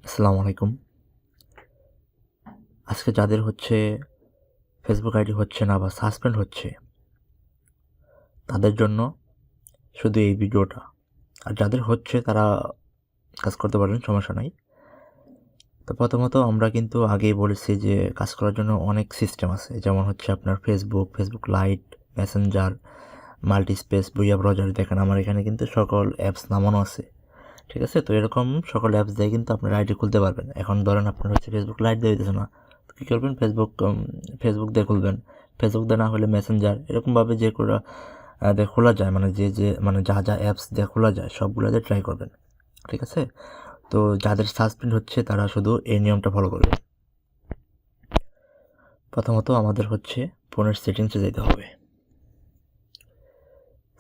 আসসালামু আলাইকুম। আজকে যাদের ফেসবুক আইডি হচ্ছে না বা সাসপেন্ড হচ্ছে, তাদের জন্য শুধু এই ভিডিওটা। আর যাদের হচ্ছে তারা কাজ করতে পারেন, সমস্যা নাই। তো প্রথমত আমরা কিন্তু আগেই বলেছি যে কাজ করার জন্য অনেক সিস্টেম আছে। যেমন আপনার ফেসবুক লাইট, মেসেঞ্জার, মাল্টিস্পেস, বুইয়া ব্রাউজার। দেখেন আমার এখানে কিন্তু সকল অ্যাপস নামানো আছে। ঠিক আছে? তো এরকম সকল অ্যাপস দিয়ে কিন্তু আপনার আইডি খুলতে পারবেন। এখন ধরেন আপনার ফেসবুক লাইট দিয়ে দিতেছে না, তো কী করবেন? ফেসবুক দিয়ে খুলবেন। ফেসবুক দিয়ে না হলে মেসেঞ্জার, এরকমভাবে যে করে দিয়ে খোলা যায়, মানে যা যা অ্যাপস দিয়ে খোলা যায় সবগুলো দিয়ে ট্রাই করবেন। ঠিক আছে? তো যাদের সাসপেন্ড হচ্ছে তারা শুধু এই নিয়মটা ফলো করবে। প্রথমত আমাদের ফোনের সেটিংসে যেতে হবে।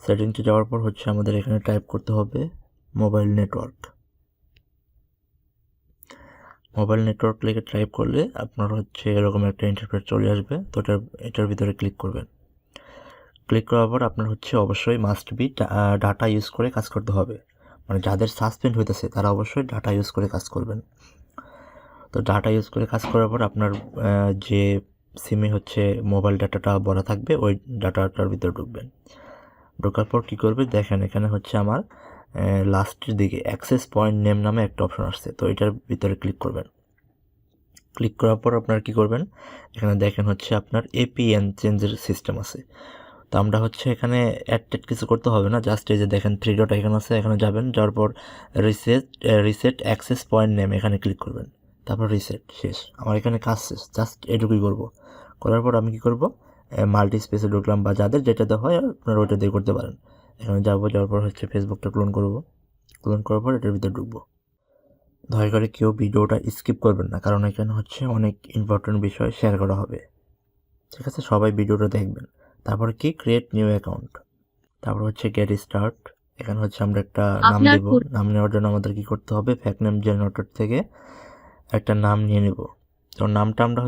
সেটিংসে যাওয়ার পর আমাদের এখানে টাইপ করতে হবে মোবাইল নেটওয়ার্ক। মোবাইল নেটওয়ার্ক লিখে টাইপ করলে আপনার এরকম একটা ইন্টারফেস চলে আসবে। তো এটার ভিতরে ক্লিক করবেন। ক্লিক করার পর আপনার অবশ্যই মাস্ট বি ডাটা ইউজ করে কাজ করতে হবে। মানে যাদের সাসপেন্ড হইতেছে তারা অবশ্যই ডাটা ইউজ করে কাজ করবেন। তো ডাটা ইউজ করে কাজ করার পর আপনার যে সিমে মোবাইল ডাটাটা ভরা থাকবে ওই ডাটাটার ভিতরে ঢুকবেন। ঢোকার পর কী করবে? দেখেন এখানে আমার লাস্টের দিকে অ্যাক্সেস পয়েন্ট নেম নামে একটা অপশন আসছে। তো এটার ভিতরে ক্লিক করবেন। ক্লিক করার পর আপনার কী করবেন? এখানে দেখেন আপনার এপিএন চেঞ্জের সিস্টেম আছে। তো আমরা এখানে অ্যাড কিছু করতে হবে না, জাস্ট এই যে দেখেন 3 ডট এখানে আছে, এখানে যাবেন, যাওয়ার পর রিসেট অ্যাক্সেস পয়েন্ট নেম এখানে ক্লিক করবেন। তারপর রিসেট, শেষ। আমার এখানে কাজ শেষ, জাস্ট এটুকুই করব। করার পর আমি কি করব? মাল্টি স্পেসে ঢুকলাম, বা যাদের যেটাতে হয় আপনারা ওইটা দিয়ে করতে পারেন। এখানে যাওয়ার পর ফেসবুকটা ক্লোন করব। ক্লোন করার পর এটার ভিতরে ঢুকবো। দয়া করে কেউ ভিডিওটা স্কিপ করবেন না, কারণ এখানে অনেক ইম্পর্টেন্ট বিষয় শেয়ার করা হবে। ঠিক আছে? সবাই ভিডিওটা দেখবেন। তারপরে কি? Create new account. তারপর গেট স্টার্ট। এখানে আমরা একটা নাম আপনার দেব। নাম নেওয়ার জন্য আমাদের কি করতে হবে? ফ্যাক নেম জেনারেটর থেকে একটা নাম নিয়ে নেব। তো নামটা আমরা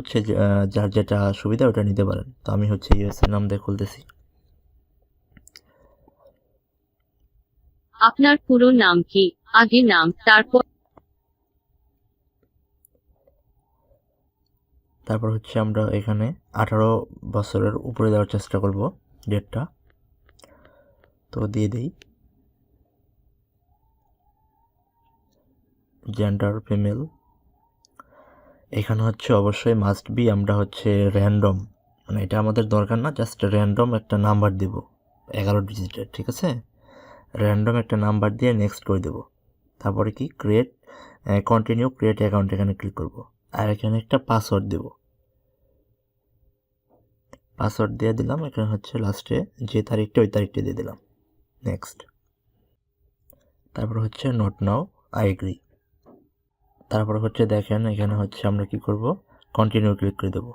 যার যেটা সুবিধা ওটা নিতে পারেন। তো আমি ইউএসএ নাম দিয়ে খুলতেছি। আপনার পুরো নাম কি? আগে নাম, তারপর তারপর আমরা এখানে 18 বছরের উপরে দেওয়ার চেষ্টা করব ডেটটা। তো দিয়ে দিই জেন্ডার ফিমেল। এখানে অবশ্যই মাস্ট বি আমরা র্যান্ডম, মানে এটা আমাদের দরকার না, জাস্ট র্যান্ডম একটা নাম্বার দেব 11 ডিজিটের। ঠিক আছে? র্যান্ডম একটা নাম্বার দিয়ে নেক্সট করে দেব। তারপরে কি? কন্টিনিউ ক্রিয়েট অ্যাকাউন্ট, এখানে ক্লিক করব। আর এখানে একটা পাসওয়ার্ড দেব। পাসওয়ার্ড দিয়ে দিলাম। এখানে লাস্টে যে তারিখটা ওই তারিখটা দিয়ে দিলাম। নেক্সট। তারপর নট নাও, আই এগ্রি। তারপর দেখেন এখানে আমরা কি করব? কন্টিনিউ ক্লিক করে দেব।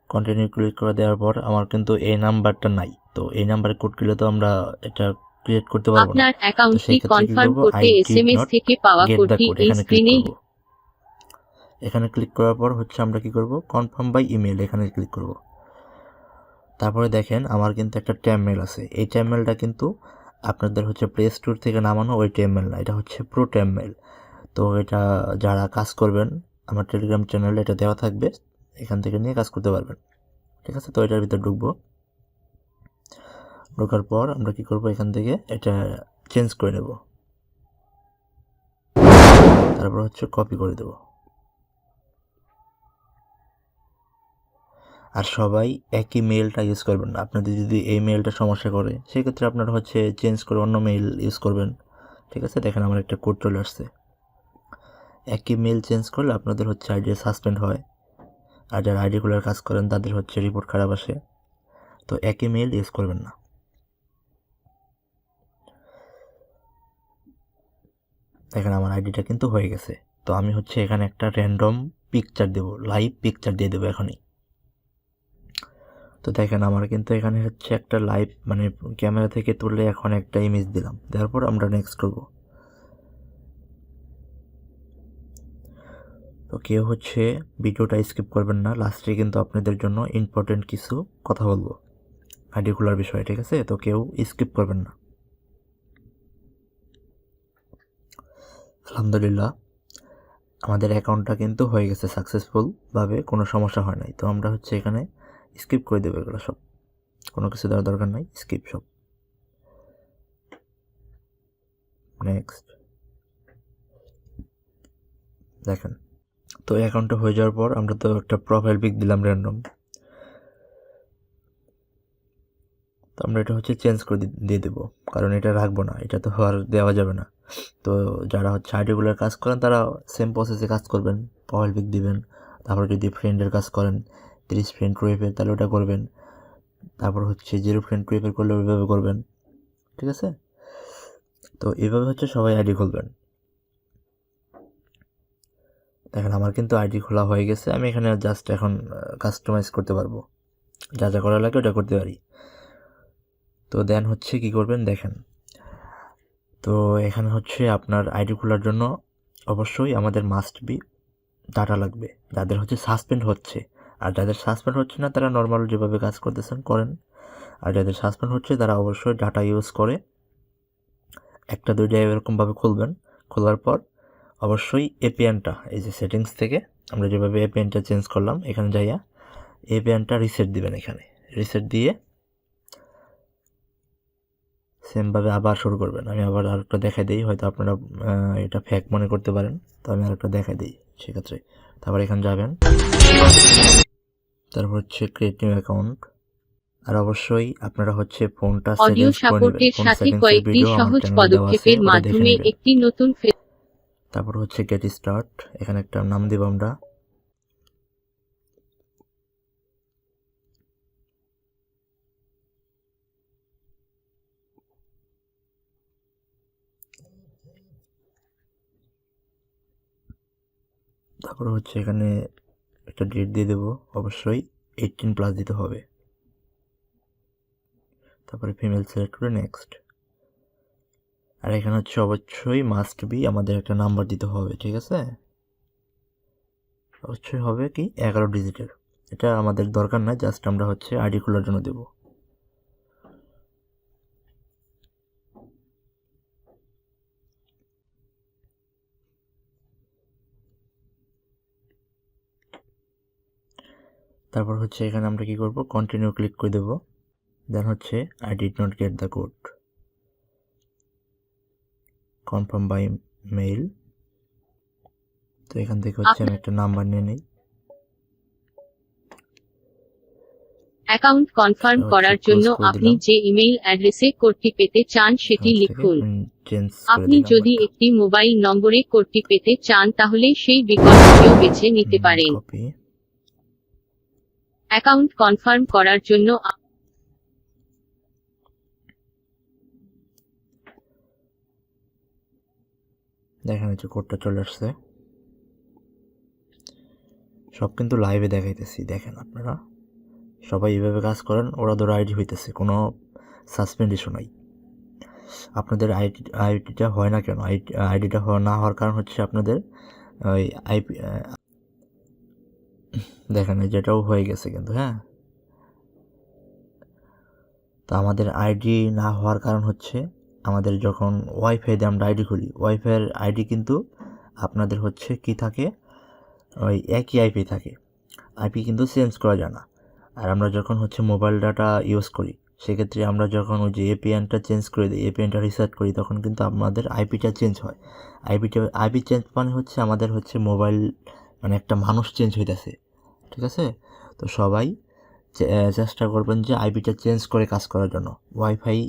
কন্টিনিউ ক্লিক করে দেওয়ার পর আমার কিন্তু এই নাম্বারটা নাই। তো এই নাম্বারে কোড করলে তো আমরা এটা ক্রিয়েট করতে পারবো না। আপনার তো অ্যাকাউন্টটি সেই ক্ষেত্রে কি কনফার্ম করব? আই করতে ডিড এসএমএস নট থেকে পাওয়া গেট দ্য কোডটি কোড, এই এখানে ক্লিক স্ক্রিনে করব। এখানে ক্লিক করার পর আমরা কি করব? কনফার্ম বাই ইমেল, এখানে ক্লিক করব। তারপরে দেখেন আমার কিন্তু একটা ট্যাব মেল আছে। এই ট্যাব মেলটা কিন্তু আপনাদের প্লে স্টোর থেকে নামানো ওই ট্যাব মেল না, এটা প্রো ট্যাব মেল। তো এটা যারা কাজ করবেন, আমার টেলিগ্রাম চ্যানেলে এটা দেওয়া থাকবে, এখান থেকে নিয়ে কাজ করতে পারবেন। ঠিক আছে? তো এটার ভিতর ঢুকবো। ঢোকার পর আমরা কি করব? এখান থেকে এটা চেঞ্জ করে নেব। তারপর কপি করে দেব। আর সবাই একই মেইলটা ইউজ করবেন না। আপনাদের যদি এই মেইলটা সমস্যা করে, সেক্ষেত্রে আপনারা চেঞ্জ করে অন্য মেইল ইউজ করবেন। ঠিক আছে? দেখেন আমার একটা কোড চলে আসছে। একই মেইল চেঞ্জ করলে আপনাদের আইডি সাসপেন্ড হয়, আর যারা আইডিগুলোর কাজ করেন তাদের রিপোর্ট খারাপ আসে। তো একই মেইল ইউজ করবেন না। দেখেন আমার আইডিটা কিন্তু হয়ে গেছে। তো আমি এখানে একটা র্যান্ডম পিকচার দেব, লাইভ পিকচার দিয়ে দেবো এখনই। তো দেখেন আমার কিন্তু এখানে একটা লাইভ, মানে ক্যামেরা থেকে তুললে এখন একটা ইমেজ দিলাম, দেওয়ার পর আমরা নেক্সট করব। তো কেউ ভিডিওটা স্কিপ করবেন না, লাস্টে কিন্তু আপনাদের জন্য ইম্পর্টেন্ট কিছু কথা বলবো আইডি খোলার বিষয়ে। ঠিক আছে? তো কেউ স্কিপ করবেন না। আলহামদুলিল্লাহ আমাদের অ্যাকাউন্টটা কিন্তু হয়ে গেছে সাকসেসফুলভাবে, কোনো সমস্যা হয় নাই। তো আমরা হচ্ছে এখানে স্কিপ করে দেবো এগুলো সব, কোনো কিছু দেওয়ার দরকার নাই, স্কিপ সব। নেক্সট দেখেন, তো অ্যাকাউন্টটা হয়ে যাওয়ার পর আমরা তো একটা প্রোফাইল পিক দিলাম র্যান্ডম, তো আমরা এটা হচ্ছে চেঞ্জ করে দিয়ে দেবো, কারণ এটা রাখবো না, এটা তো আর দেওয়া যাবে না। তো যারা হচ্ছে আইডিগুলোর কাজ করেন তারা সেম প্রসেসে কাজ করবেন, প্রোফাইল পিক দিবেন, তারপর যদি ফ্রেন্ডের কাজ করেন 30 ফ্রেন্ড ক্রিয়েট তাহলে ওটা করবেন, তারপর হচ্ছে 0 ফ্রেন্ড ক্রিয়েট করলে ওইভাবে করবেন, ঠিক আছে? তো এইভাবে হচ্ছে সবাই আইডি খুলবেন। দেখেন আমার কিন্তু আইডি খোলা হয়ে গেছে, আমি এখানে জাস্ট এখন কাস্টমাইজ করতে পারবো, যা যা করা লাগে ওটা করতে পারি। তো দেন হচ্ছে কি করবেন দেখেন, তো এখানে হচ্ছে আপনার আইডি খোলার জন্য অবশ্যই আমাদের মাস্ট বি ডাটা লাগবে, যাদের হচ্ছে সাসপেন্ড হচ্ছে। আর যাদের সাসপেন্ড হচ্ছে না তারা নর্মাল যেভাবে কাজ করতেছেন করেন, আর যাদের সাসপেন্ড হচ্ছে তারা অবশ্যই ডাটা ইউজ করে একটা দুইটা এরকমভাবে খুলবেন। খোলার পর অবশ্যই এপিএনটা, এই যে সেটিংস থেকে আমরা যেভাবে এপিএনটা চেঞ্জ করলাম এখানে যাইয়া এপিএনটা রিসেট দিবেন। এখানে রিসেট দিয়ে সেমভাবে আবার শুরু করবেন। আমি আবার আরেকটা দেখাই দিই, হয়তো আপনারা এটা ফ্যাক মনে করতে পারেন, তো আমি আরেকটা দেখাই দিই সেক্ষেত্রে। তারপর এখানে যাবেন, তারপর হচ্ছে ক্রিয়েট নিউ অ্যাকাউন্ট, আর অবশ্যই আপনারা হচ্ছে ফোনটা অডিও সেটিংস করে নেবেন। সাপোর্টের ফোন সাথে সেটিংসের কয়েকটি ভিডিও আমার সহজ চ্যানেলে দেওয়া আছে, পদক্ষেপের ওটা দেখে মাধ্যমে নেবেন। একটি নতুন তারপর হচ্ছে গেট স্টার্ট, এখানে একটা নাম দেব আমরা, তারপর হচ্ছে এখানে একটা ডেট দিয়ে দেবো, অবশ্যই 18+ দিতে হবে। তারপরে ফিমেল সিলেক্ট করে নেক্সট। আর এখানে হচ্ছে অবশ্যই মাস্ট বি আমাদের একটা নাম্বার দিতে হবে, ঠিক আছে? অবশ্যই হবে কি 11 ডিজিটের, এটা আমাদের দরকার না, জাস্ট আমরা হচ্ছে আইডি খোলার জন্য দেব। তারপর হচ্ছে এখানে আমরা কি করব, কন্টিনিউ ক্লিক করে দেব। দেন হচ্ছে I did not get the code, confirm by mail. তো এখান থেকে হচ্ছে আমি একটা নাম্বার নিয়ে নিই, অ্যাকাউন্ট কনফার্ম করার জন্য আপনি যে ইমেইল অ্যাড্রেসে কোডটি পেতে চান সেটি লিখুন। আপনি যদি একটি মোবাইল নম্বরে কোডটি পেতে চান তাহলে সেই বিকল্পটিও বেছে নিতে পারেন। অ্যাকাউন্ট কনফার্ম করার জন্য দেখেন হচ্ছে কোডটা চলে আসছে, সব কিন্তু লাইভে দেখাইতেছি। দেখেন আপনারা সবাই এইভাবে কাজ করেন, ওরা ধরো আইডি হইতেছে, কোনো সাসপেন্ড ইস্যু নাই। আপনাদের আইডিটা হয় না কেন, আইডিটা না হওয়ার কারণ হচ্ছে আপনাদের ওই আইপি, দেখেন যেটাও হয়ে গেছে কিন্তু, হ্যাঁ। তো আমাদের আইডি না হওয়ার কারণ হচ্ছে আমাদের যখন ওয়াইফাই দিয়ে আমরা আইডি খুলি, ওয়াইফাইয়ের আইডি কিন্তু আপনাদের হচ্ছে কি থাকে, ওই একই আইপি থাকে, আইপি কিন্তু চেঞ্জ করা যায় না। আর আমরা যখন হচ্ছে মোবাইল ডাটা ইউজ করি সেক্ষেত্রে আমরা যখন ওই যে এপিএনটা চেঞ্জ করে দিই, এপিএনটা রিসেট করি, তখন কিন্তু আমাদের আইপিটা চেঞ্জ হয়। আইপি চেঞ্জ মানে হচ্ছে আমাদের হচ্ছে মোবাইল, মানে একটা মানুষ চেঞ্জ হইতেছে, ঠিক আছে? তো সবাই চেষ্টা করবেন যে আইপিটা চেঞ্জ করে কাজ করার জন্য। ওয়াইফাই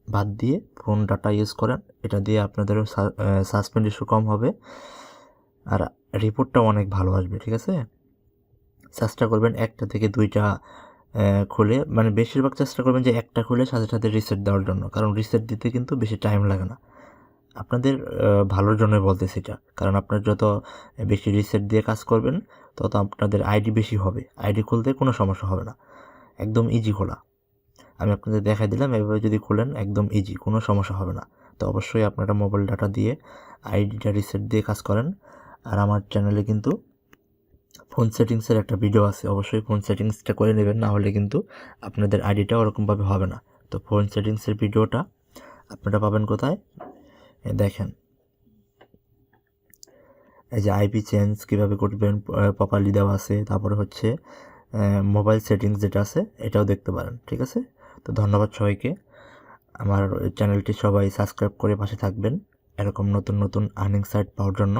বাদ দিয়ে ফোন ডাটা ইউজ করেন, এটা দিয়ে আপনাদেরও সাসপেন্ড ইস্যু কম হবে, আর রিপোর্টটাও অনেক ভালো আসবে, ঠিক আছে? চেষ্টা করবেন একটা থেকে দুইটা খুলে, মানে বেশিরভাগ চেষ্টা করবেন যে একটা খুলে সাথে সাথে রিসেট দেওয়ার জন্য, কারণ রিসেট দিতে কিন্তু বেশি টাইম লাগে না। আপনাদের ভালোর জন্য বলতেছি এটা, কারণ আপনার যত বেশি রিসেট দিয়ে কাজ করবেন তত আপনাদের আইডি বেশি হবে, আইডি খুলতে কোনো সমস্যা হবে না, একদম ইজি খোলা। আমি আপনাদের দেখাই দিলাম, এভাবে যদি খোলেন একদম ইজি, কোনো সমস্যা হবে না। তো অবশ্যই আপনারা মোবাইল ডাটা দিয়ে আইডিটা রিসেট দিয়ে কাজ করেন। আর আমার চ্যানেলে কিন্তু ফোন সেটিংসের একটা ভিডিও আছে, অবশ্যই ফোন সেটিংসটা করে নেবেন, না হলে কিন্তু আপনাদের আইডিটা ওরকমভাবে হবে না। তো ফোন সেটিংসের ভিডিওটা আপনারা পাবেন কোথায়, দেখেন এই যে আইপি চেঞ্জ কীভাবে করবেন প্রপারলি দেওয়া আছে, তারপরে হচ্ছে মোবাইল সেটিংস যেটা আছে এটাও দেখতে পারেন। ঠিক আছে, তো ধন্যবাদ সবাইকে। আমার চ্যানেলটি সবাই সাবস্ক্রাইব করে পাশে থাকবেন এরকম নতুন নতুন আর্নিং সাইট পাওয়ার জন্য।